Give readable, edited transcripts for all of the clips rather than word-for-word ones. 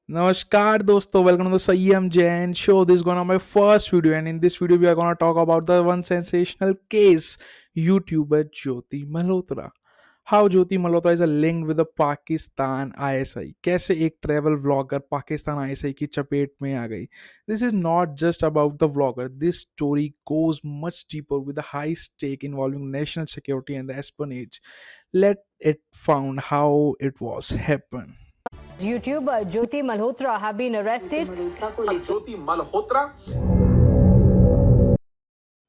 Namaskar dosto, welcome to the Sayyam Jain show. This is gonna be my first video, and in this video we are gonna talk about the one sensational case, YouTuber Jyoti Malhotra. How Jyoti Malhotra is a linked with the Pakistan ISI. कैसे एक travel vlogger Pakistan ISI की चपेट में आ गई. This is not just about the vlogger. This story goes much deeper with a high stake involving national security and the espionage. Let it found how it was happen. YouTuber Jyoti Malhotra have been arrested. Jyoti Malhotra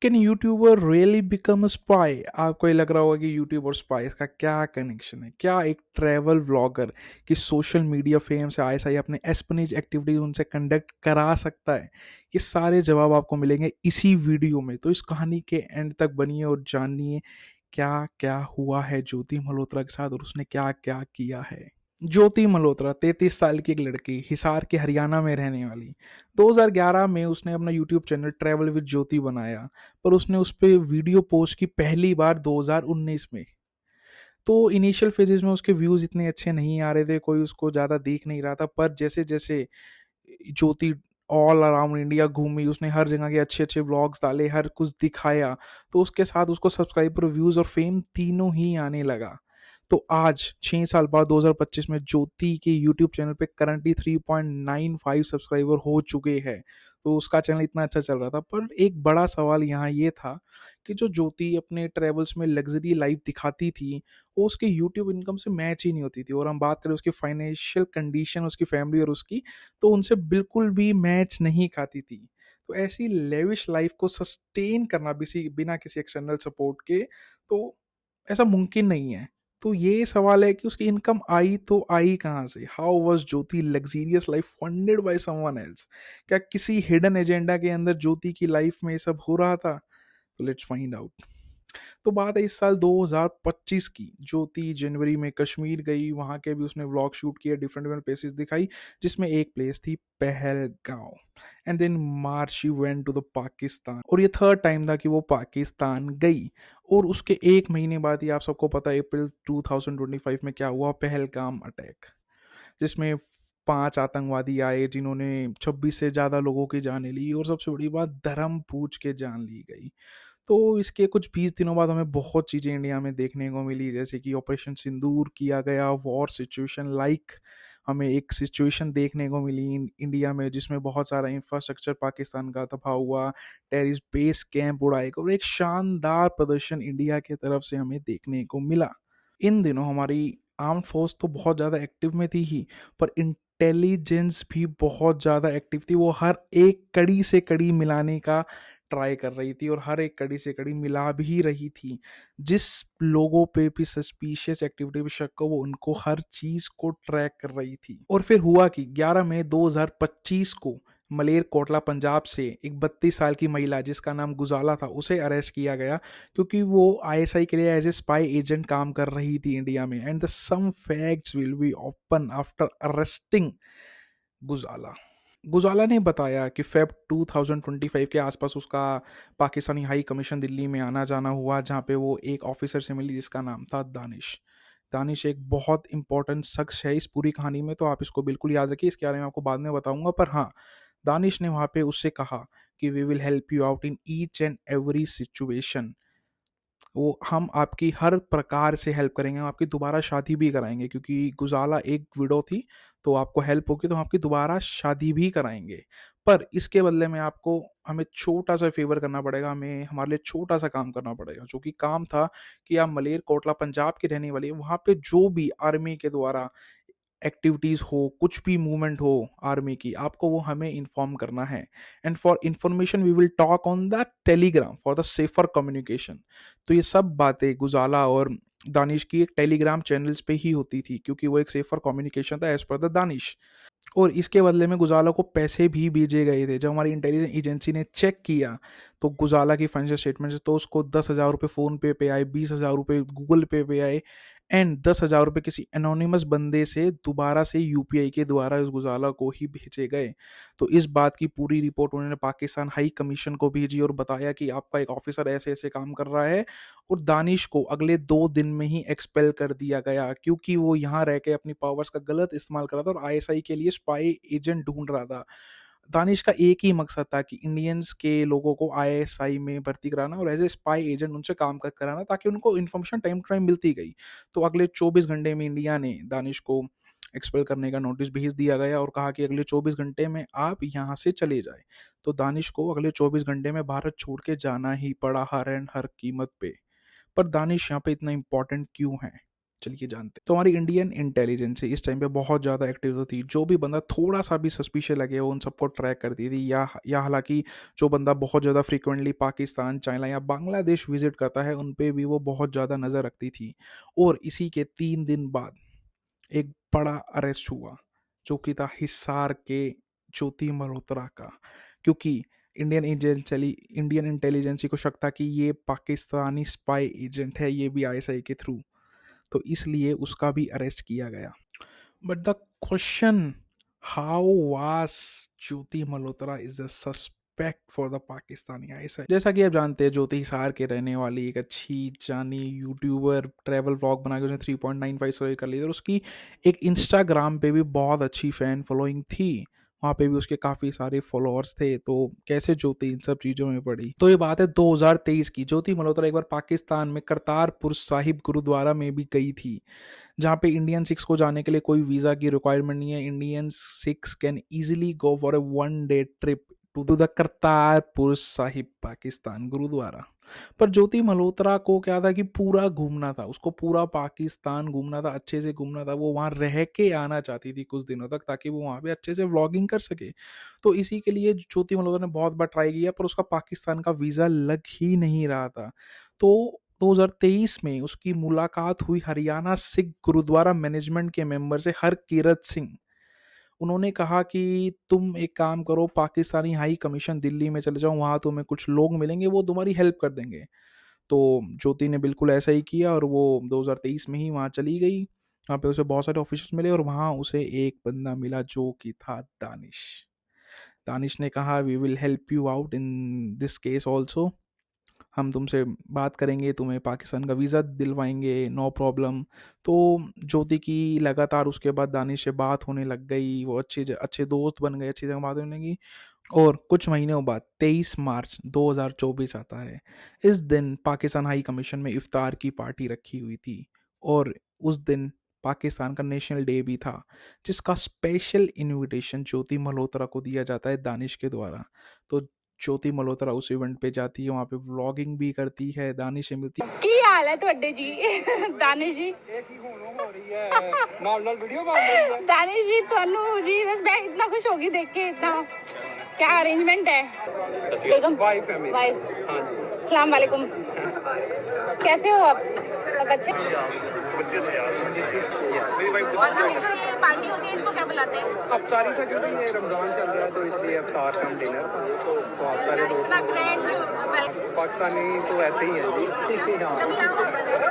can YouTuber really become a spy? आपको ये लग रहा होगा कि YouTube और spy का क्या connection है. क्या एक ट्रैवल व्लॉगर की सोशल मीडिया फेम से आईएसआई अपने एस्पनेज एक्टिविटीज उनसे कंडक्ट करा सकता है? ये सारे जवाब आपको मिलेंगे इसी वीडियो में, तो इस कहानी के एंड तक बनिए और जानिए क्या क्या हुआ है ज्योति मल्होत्रा के साथ और उसने क्या क्या किया है. ज्योति मल्होत्रा 33 साल की एक लड़की, हिसार के हरियाणा में रहने वाली. 2011 में उसने अपना यूट्यूब चैनल ट्रैवल विद ज्योति बनाया, पर उसने उस पर वीडियो पोस्ट की पहली बार 2019 में. तो इनिशियल फेजेस में उसके व्यूज इतने अच्छे नहीं आ रहे थे, कोई उसको ज़्यादा देख नहीं रहा था. पर जैसे जैसे ज्योति ऑल अराउंड इंडिया घूमी, उसने हर जगह के अच्छे अच्छे व्लॉग्स डाले, हर कुछ दिखाया, तो उसके साथ उसको सब्सक्राइबर, व्यूज और फेम तीनों ही आने लगा. तो आज 6 साल बाद 2025 में ज्योति के यूट्यूब चैनल पे करंटली 3.95 सब्सक्राइबर हो चुके हैं. तो उसका चैनल इतना अच्छा चल रहा था. पर एक बड़ा सवाल यहाँ ये था कि जो ज्योति अपने ट्रेवल्स में लग्जरी लाइफ दिखाती थी, वो उसके यूट्यूब इनकम से मैच ही नहीं होती थी. और हम बात करें उसकी फाइनेंशियल कंडीशन, उसकी फैमिली और उसकी, तो उनसे बिल्कुल भी मैच नहीं खाती थी. तो ऐसी लेविश लाइफ को सस्टेन करना बिना किसी एक्सटर्नल सपोर्ट के, तो ऐसा मुमकिन नहीं है. तो ये सवाल है कि उसकी इनकम आई तो आई कहाँ से? How was Jyoti luxurious life funded by someone else? क्या किसी हिडन एजेंडा के अंदर ज्योति की लाइफ में ये सब हो रहा था? तो लेट्स फाइंड आउट. तो बात है इस साल 2025 की. ज्योति जनवरी में कश्मीर गई, वहां के भी उसने व्लॉग शूट किया, डिफरेंट डिफरेंट प्लेसेस दिखाई, जिसमें एक प्लेस थी Pahalgam. And then March she went to the Pakistan, और ये थर्ड टाइम था कि वो पाकिस्तान गई. और उसके एक महीने बाद ही आप सबको पता है अप्रैल 2025 में क्या हुआ, पहलगाम अटैक, जिसमें 5 आतंकवादी आए जिन्होंने 26 से ज़्यादा लोगों की जानें ली, और सबसे बड़ी बात धर्म पूछ के जान ली गई. तो इसके कुछ 20 दिनों बाद हमें बहुत चीज़ें इंडिया में देखने को मिली, जैसे कि ऑपरेशन सिंदूर किया गया, वॉर सिचुएशन लाइक हमें एक सिचुएशन देखने को मिली इंडिया में, जिसमें बहुत सारा इंफ्रास्ट्रक्चर पाकिस्तान का तबाह हुआ, टेररिस्ट बेस कैंप उड़ाए गए, और एक शानदार प्रदर्शन इंडिया की तरफ से हमें देखने को मिला. इन दिनों हमारी आर्म फोर्स तो बहुत ज़्यादा एक्टिव में थी ही, पर इंटेलिजेंस भी बहुत ज़्यादा एक्टिव थी. वो हर एक कड़ी से कड़ी मिलाने का ट्राई कर रही थी, और हर एक कड़ी से कड़ी मिला भी रही थी. जिस लोगों पे भी सस्पिशियस एक्टिविटी पे शक हो, वो उनको हर चीज़ को ट्रैक कर रही थी. और फिर हुआ कि 11 मई 2025 को मलेर कोटला पंजाब से एक 32 साल की महिला जिसका नाम गुजाला था, उसे अरेस्ट किया गया, क्योंकि वो आईएसआई के लिए एज ए स्पाई एजेंट काम कर रही थी इंडिया में. And the some facts will be open after arresting Ghazala. Ghazala ने बताया कि फेब 2025 के आसपास उसका पाकिस्तानी हाई कमीशन दिल्ली में आना जाना हुआ, जहाँ पे वो एक ऑफिसर से मिली जिसका नाम था दानिश. दानिश एक बहुत इंपॉर्टेंट शख्स है इस पूरी कहानी में, तो आप इसको बिल्कुल याद रखिए. इसके बारे में आपको बाद में बताऊंगा. पर हाँ, दानिश ने वहाँ पे उससे कहा कि we will help you out in each and every situation. वो हम आपकी हर प्रकार से हेल्प करेंगे, हम आपकी दोबारा शादी भी कराएंगे, क्योंकि गुजाला एक विडो थी. तो आपको हेल्प होगी तो हम आपकी दोबारा शादी भी कराएंगे. पर इसके बदले में आपको हमें छोटा सा फेवर करना पड़ेगा, हमें हमारे लिए छोटा सा काम करना पड़ेगा, जो कि काम था कि आप मलेर कोटला पंजाब की रहने वाली है, वहाँ पे जो भी आर्मी के द्वारा एक्टिविटीज़ हो, कुछ भी मूवमेंट हो आर्मी की, आपको वो हमें इन्फॉर्म करना है. And for information we will talk on the Telegram for the safer communication. तो ये सब बातें गुजाला और दानिश की एक टेलीग्राम चैनल्स पे ही होती थी, क्योंकि वो एक सेफर कम्युनिकेशन था एज पर द दानिश. और इसके बदले में गुजाला को पैसे भी भेजे गए थे. जब हमारी इंटेलिजेंस एजेंसी ने चेक किया, तो गुजाला की फाइनेंशियल स्टेटमेंट, तो उसको 10,000 रुपये फ़ोन पे पे आए, 20,000 रुपये गूगल पे पे आए, एंड 10,000 रुपये किसी एनोनिमस बंदे से दोबारा से यूपीआई के द्वारा इस गुजाला को ही भेजे गए। तो इस बात की पूरी रिपोर्ट उन्होंने पाकिस्तान हाई कमीशन को भेजी और बताया कि आपका एक ऑफिसर ऐसे ऐसे काम कर रहा है, और दानिश को अगले 2 दिन में ही एक्सपेल कर दिया गया क्योंकि वो यहाँ रह के अपनी पावर्स का गलत इस्तेमाल कर रहा था और आईएसआई के लिए स्पाई एजेंट ढूंढ रहा था। दानिश का एक ही मकसद था कि इंडियंस के लोगों को आईएसआई में भर्ती कराना और एज ए स्पाई एजेंट उनसे काम कर कराना, ताकि उनको इन्फॉर्मेशन टाइम टू टाइम मिलती गई। तो अगले 24 घंटे में इंडिया ने दानिश को एक्सपेल करने का नोटिस भेज दिया गया और कहा कि अगले 24 घंटे में आप यहाँ से चले जाए। तो दानिश को अगले 24 घंटे में भारत छोड़ के जाना ही पड़ा, हर एंड हर कीमत पे। पर दानिश यहाँ पे इतना इंपॉर्टेंट क्यों है, चलिए जानते हैं। तो हमारी इंडियन इंटेलिजेंस इस टाइम पे बहुत ज़्यादा एक्टिव थी। जो भी बंदा थोड़ा सा भी सस्पिशियस लगे वो उन सबको ट्रैक करती थी, या हालांकि जो बंदा बहुत ज़्यादा फ्रीक्वेंटली पाकिस्तान, चाइना या बांग्लादेश विजिट करता है उन पे भी वो बहुत ज़्यादा नज़र रखती थी। और इसी के 3 दिन बाद एक बड़ा अरेस्ट हुआ, जो कि था हिसार के ज्योति मल्होत्रा का, क्योंकि इंडियन इंटेलिजेंसी को शक था कि ये पाकिस्तानी स्पाई एजेंट है, ये भी आईएसआई के थ्रू, तो इसलिए उसका भी अरेस्ट किया गया। But the question, how was Jyoti Malhotra is a suspect for the Pakistani ISI? जैसा कि आप जानते हैं, ज्योति हिसार के रहने वाली एक अच्छी जानी यूट्यूबर, ट्रैवल व्लॉग बना के उसने 3.95 स्टोरी कर ली थी, और उसकी एक इंस्टाग्राम पे भी बहुत अच्छी फैन फॉलोइंग थी। वहाँ पे भी उसके काफ़ी सारे फॉलोअर्स थे। तो कैसे ज्योति इन सब चीज़ों में पड़ी? तो ये बात है 2023 की। ज्योति मल्होत्रा एक बार पाकिस्तान में करतारपुर साहिब गुरुद्वारा में भी गई थी, जहाँ पे इंडियन सिक्स को जाने के लिए कोई वीज़ा की रिक्वायरमेंट नहीं है। Indian Sikhs can easily go for a 1 day trip to the Kartarpur Sahib Pakistan gurdwara. पर ज्योति मल्होत्रा को क्या था कि पूरा घूमना था, उसको पूरा पाकिस्तान घूमना था, अच्छे से घूमना था। वो वहाँ रह के आना चाहती थी कुछ दिनों तक, ताकि वो वहाँ पे अच्छे से व्लॉगिंग कर सके। तो इसी के लिए ज्योति मल्होत्रा ने बहुत बार ट्राई किया, पर उसका पाकिस्तान का वीज़ा लग ही नहीं रहा था। तो 2023 में उसकी मुलाकात हुई हरियाणा सिख गुरुद्वारा मैनेजमेंट के मेंबर से हरकीरत सिंह। उन्होंने कहा कि तुम एक काम करो, पाकिस्तानी हाई कमीशन दिल्ली में चले जाओ, वहाँ तुम्हें कुछ लोग मिलेंगे, वो तुम्हारी हेल्प कर देंगे। तो ज्योति ने बिल्कुल ऐसा ही किया और वो 2023 में ही वहाँ चली गई। वहाँ पे उसे बहुत सारे ऑफिसर्स मिले और वहाँ उसे एक बंदा मिला जो कि था दानिश। दानिश ने कहा, we will help you out in this case also, हम तुमसे बात करेंगे, तुम्हें पाकिस्तान का वीज़ा दिलवाएंगे, नो प्रॉब्लम। तो ज्योति की लगातार उसके बाद दानिश से बात होने लग गई, वो अच्छे दोस्त बन गए, अच्छी तरह बात होने लगी। और कुछ महीनों बाद 23 मार्च 2024 आता है। इस दिन पाकिस्तान हाई कमीशन में इफ्तार की पार्टी रखी हुई थी, और उस दिन पाकिस्तान का नेशनल डे भी था, जिसका स्पेशल इनविटेशन ज्योति मल्होत्रा को दिया जाता है दानिश के द्वारा। तो ज्योति मल्होत्रा उस इवेंट पे जाती है, वहाँ पे व्लॉगिंग भी करती है, दानिश से मिलती है। ਕੀ ਹਾਲ ਹੈ ਤੁਹਾਡੇ ਜੀ ਦਾਨਿਸ਼ ਜੀ ਨਾਲ ਨਾਲ ਵੀਡੀਓ ਬਣ ਰਹੀ ਹੈ ਦਾਨਿਸ਼ ਜੀ ਤੁਹਾਨੂੰ जी बस मैं इतना खुश होगी देख के इतना क्या अरेंजमेंट है बेगम वाइफ है मेरी वाइफ हां जी अस्सलाम वालेकुम कैसे हो आप सब अच्छे बच्चे थे यार मेरी वाइफ और हमेशा ये पार्टी होती है इसको क्या बुलाते हैं अफ्तारी था क्योंकि ये रमजान चल रहा है तो इसलिए अफ्तार कम डिनर तो आप सारे दोस्त इतना ग्रैंड पाकिस्तानी तो ऐसे ही है जी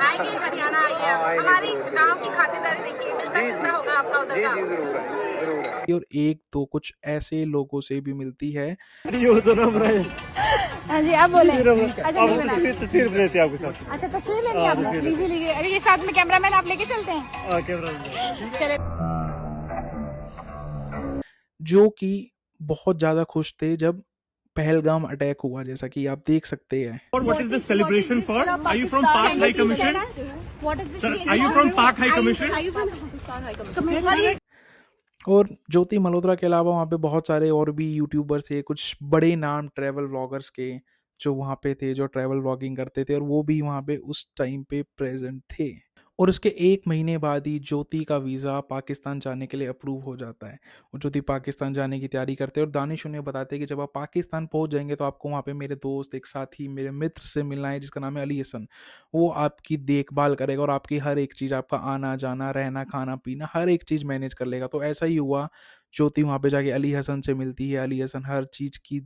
आएंगे हरियाणा आइए हमारी गांव की खातिरदारी देखिए मिलता कितना होगा आपका उधर का जी जरूर है जरूर है। और एक तो कुछ ऐसे लोगों से भी मिलती है। हाँ जी आप बोले अच्छा तस्वीर लेते हैं आपके साथ। अच्छा तस्वीर लेनी है आपने लीजिए लीजिए अरे ये साथ में कैमरामैन आप लेके चलते हैं चले जो कि बहुत ज़्यादा खुश थे जब पहलगाम अटैक हुआ, जैसा कि आप देख सकते हैं। What is the celebration for? Are you from Pak High Commission? Sir, are you from Pak High Commission? Are you from Pakistan High Commission? और ज्योति मल्होत्रा के अलावा वहाँ पे बहुत सारे और भी यूट्यूबर थे, कुछ बड़े नाम ट्रैवल व्लॉगर्स के, जो वहाँ पे थे, जो ट्रैवल व्लॉगिंग करते थे, और वो भी वहाँ पे उस टाइम पे प्रेजेंट थे। और उसके 1 महीने बाद ही ज्योति का वीज़ा पाकिस्तान जाने के लिए अप्रूव हो जाता है। और ज्योति पाकिस्तान जाने की तैयारी करते हैं, और दानिश उन्हें बताते हैं कि जब आप पाकिस्तान पहुंच जाएंगे तो आपको वहाँ पे मेरे दोस्त, एक साथी, मेरे मित्र से मिलना है जिसका नाम है अली हसन। वो आपकी देखभाल करेगा और आपकी हर एक चीज़, आपका आना जाना, रहना, खाना पीना, हर एक चीज़ मैनेज कर लेगा। तो ऐसा ही हुआ, ज्योति वहाँ पे जाके अली हसन से मिलती है। अली हसन हर चीज़ की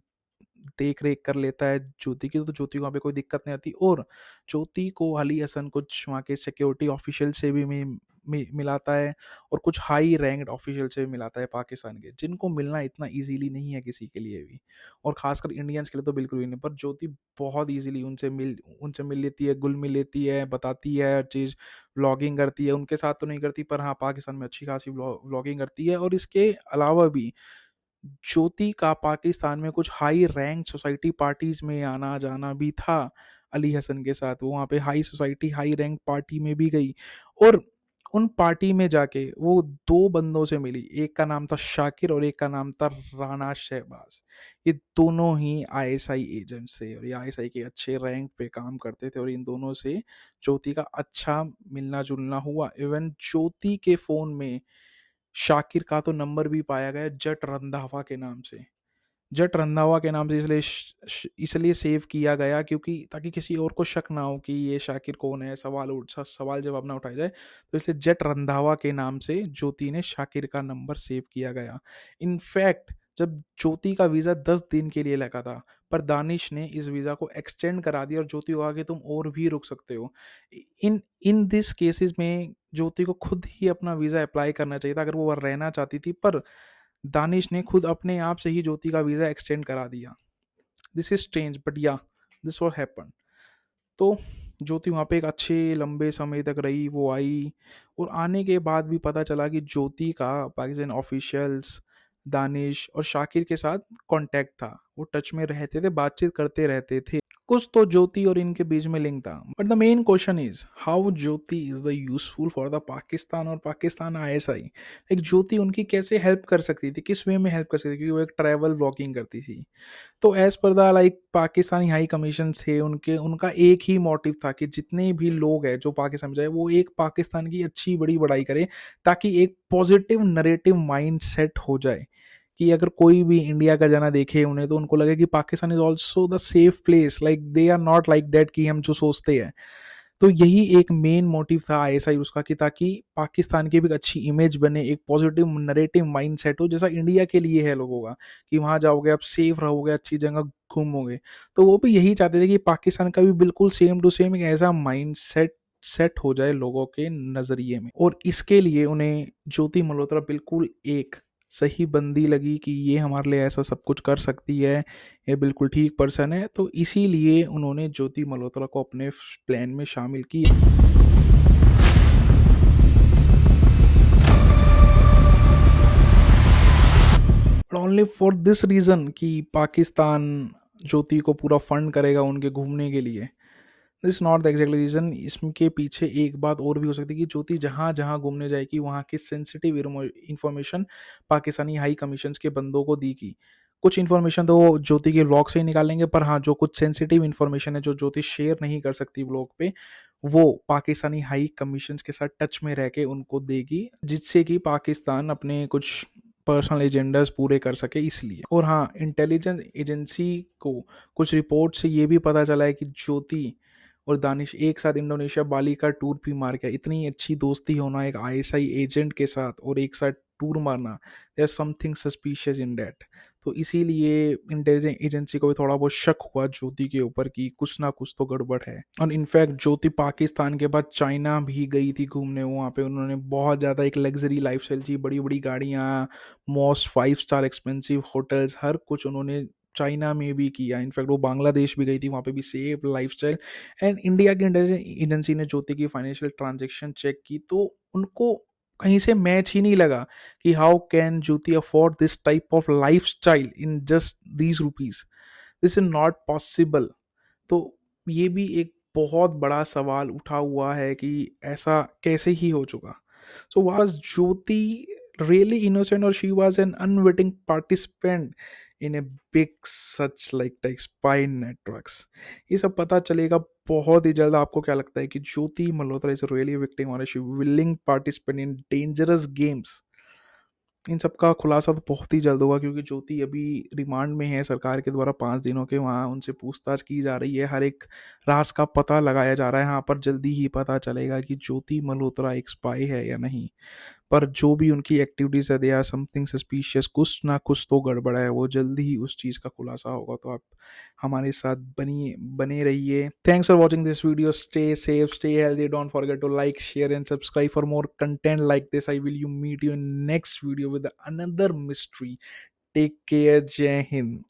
देख रेख कर लेता है ज्योति की, तो ज्योति को वहाँ पे कोई दिक्कत नहीं आती। और ज्योति को अली हसन कुछ वहाँ के सिक्योरिटी ऑफिशियल से भी मिलाता है, और कुछ हाई रैंक्ड ऑफिशियल से भी मिलाता है पाकिस्तान के, जिनको मिलना इतना इजीली नहीं है किसी के लिए भी, और खासकर इंडियंस के लिए तो बिल्कुल भी नहीं। पर ज्योति बहुत इजीली उनसे मिल लेती है, घुल मिल लेती है, बताती है हर चीज़, व्लॉगिंग करती है। उनके साथ तो नहीं करती, पर हाँ पाकिस्तान में अच्छी खासी व्लॉगिंग करती है। और इसके अलावा भी ज्योति का पाकिस्तान में कुछ हाई रैंक सोसाइटी पार्टीज में आना जाना भी था अली हसन के साथ। वो वहाँ पे high society high rank party में भी गई, और उन पार्टी में जाके वो दो बंदों से मिली, एक का नाम था शाकिर और एक का नाम था राना शहबाज। ये दोनों ही आईएसआई एजेंट्स थे, और ये आईएसआई के अच्छे रैंक पे काम करते थे, और इन दोनों से ज्योति का अच्छा मिलना जुलना हुआ। इवन ज्योति के फोन में शाकिर का तो नंबर भी पाया गया जट रंधावा के नाम से। जट रंधावा के नाम से इसलिए सेव किया गया क्योंकि ताकि किसी और को शक ना हो कि ये शाकिर कौन है, सवाल जवाब ना उठाया जाए, तो इसलिए जट रंधावा के नाम से ज्योति ने शाकिर का नंबर सेव किया गया। इनफैक्ट जब ज्योति का वीज़ा 10 दिन के लिए लगा था, पर दानिश ने इस वीज़ा को एक्सटेंड करा दिया, और ज्योति को आगे तुम और भी रुक सकते हो। इन इन दिस केसेस में ज्योति को खुद ही अपना वीज़ा अप्लाई करना चाहिए था अगर वो रहना चाहती थी, पर दानिश ने खुद अपने आप से ही ज्योति का वीज़ा एक्सटेंड करा दिया। दिस इज स्ट्रेंज बट या दिस वॉट हैपन। तो ज्योति वहाँ पे एक अच्छे लंबे समय तक रही, वो आई, और आने के बाद भी पता चला कि ज्योति का पाकिस्तान ऑफिशियल्स, दानिश और शाकिर के साथ कांटेक्ट था, वो टच में रहते थे, बातचीत करते रहते थे। कुछ तो ज्योति और इनके बीच में लिंक था, but the main question is how Jyoti is the useful for the Pakistan और पाकिस्तान आईएसआई। एक ज्योति उनकी कैसे हेल्प कर सकती थी, किस वे में हेल्प कर सकती थी, क्योंकि वो एक ट्रैवल ब्लॉगिंग करती थी। तो as per the like Pakistani high commission थे, उनका एक ही मोटिव था कि जितने भी लोग हैं जो पाकिस्तान में जाए, वो एक पाकिस्तान की अच्छी बड़ी बड़ाई करे, ताकि एक पॉजिटिव नरेटिव माइंड सेट हो जाए कि अगर कोई भी इंडिया का जाना देखे उन्हें, तो उनको लगे कि Pakistan is also the safe place, like they are not like that कि हम जो सोचते हैं। तो यही एक मेन मोटिव था आईएसआई उसका, कि ताकि पाकिस्तान की भी एक अच्छी इमेज बने, एक पॉजिटिव नरेटिव माइंड सेट हो, जैसा इंडिया के लिए है लोगों का, कि वहां जाओगे आप सेफ रहोगे, अच्छी जगह घूमोगे। तो वो भी यही चाहते थे कि पाकिस्तान का भी बिल्कुल सेम टू सेम एक ऐसा माइंड सेट हो जाए लोगों के नजरिए में। और इसके लिए उन्हें ज्योति मल्होत्रा बिल्कुल एक सही बंदी लगी कि ये हमारे लिए ऐसा सब कुछ कर सकती है, ये बिल्कुल ठीक पर्सन है। तो इसीलिए उन्होंने ज्योति मल्होत्रा को अपने प्लान में शामिल किया। ओनली फॉर दिस रीजन कि पाकिस्तान ज्योति को पूरा फंड करेगा उनके घूमने के लिए। This not the exact reason. इसके पीछे एक बात और भी हो सकती है कि ज्योति जहाँ जहाँ घूमने जाएगी वहाँ की sensitive information Pakistani high commission के बंदों को दी की। कुछ इन्फॉर्मेशन तो वो ज्योति के व्लॉग से ही निकालेंगे, पर हाँ जो कुछ सेंसिटिव इन्फॉर्मेशन है जो ज्योति शेयर नहीं कर सकती व्लॉग पे, वो पाकिस्तानी हाई कमीशन के साथ टच में रह के उनको देगी, जिससे कि पाकिस्तान अपने कुछ पर्सनल एजेंडाज पूरे कर सके इसलिए। और हाँ, इंटेलिजेंस एजेंसी को कुछ रिपोर्ट से ये भी पता चला है कि ज्योति और दानिश एक साथ इंडोनेशिया बाली का टूर भी मार गया। इतनी अच्छी दोस्ती होना एक आईएसआई एजेंट के साथ और एक साथ टूर मारना, there something suspicious in that. तो इसीलिए इंटेलिजेंस एजेंसी को भी थोड़ा बहुत शक हुआ ज्योति के ऊपर कि कुछ ना कुछ तो गड़बड़ है। और इनफैक्ट ज्योति पाकिस्तान के बाद चाइना भी गई थी घूमने। वहाँ पे उन्होंने बहुत ज़्यादा एक लग्जरी लाइफस्टाइल जी, बड़ी बड़ी गाड़ियाँ, मोस्ट 5 स्टार एक्सपेंसिव होटल्स, हर कुछ उन्होंने चाइना में भी किया। इनफैक्ट वो बांग्लादेश भी गई थी, वहाँ पे भी सेफ लाइफस्टाइल। एंड इंडिया की इंटेलिजेंस एजेंसी ने ज्योति की फाइनेंशियल ट्रांजेक्शन चेक की, तो उनको कहीं से मैच ही नहीं लगा कि how can Jyoti afford this type of lifestyle in just these rupees. This is not possible. तो ये भी एक बहुत बड़ा सवाल उठा हुआ है कि ऐसा कैसे ही हो चुका। So was Jyoti really innocent or she was an unwitting participant in a big such like spy networks? ये सब पता चलेगा बहुत ही जल्द। आपको क्या लगता है कि Jyoti Malhotra is really victim और she willing participant in dangerous games? इन सब का खुलासा तो बहुत ही जल्द होगा, क्योंकि ज्योति अभी रिमांड में है सरकार के द्वारा 5 दिनों के। वहाँ उनसे पूछताछ की जा रही है, हर एक राज का पता लगाया जा रहा है। यहाँ पर जल्दी ही पता चलेगा कि ज्योति मल्होत्रा एक स्पाई है या नहीं। पर जो भी उनकी एक्टिविटीज़ है, दे आर समथिंग सस्पिशियस, कुछ ना कुछ तो गड़बड़ है, वो जल्दी ही उस चीज़ का खुलासा होगा। तो आप हमारे साथ बने रहिए। Thanks for watching this video, stay safe, stay healthy, don't forget to like, share and subscribe for more content like this. I will you meet you in next video with another mystery. Take care. Jai Hind.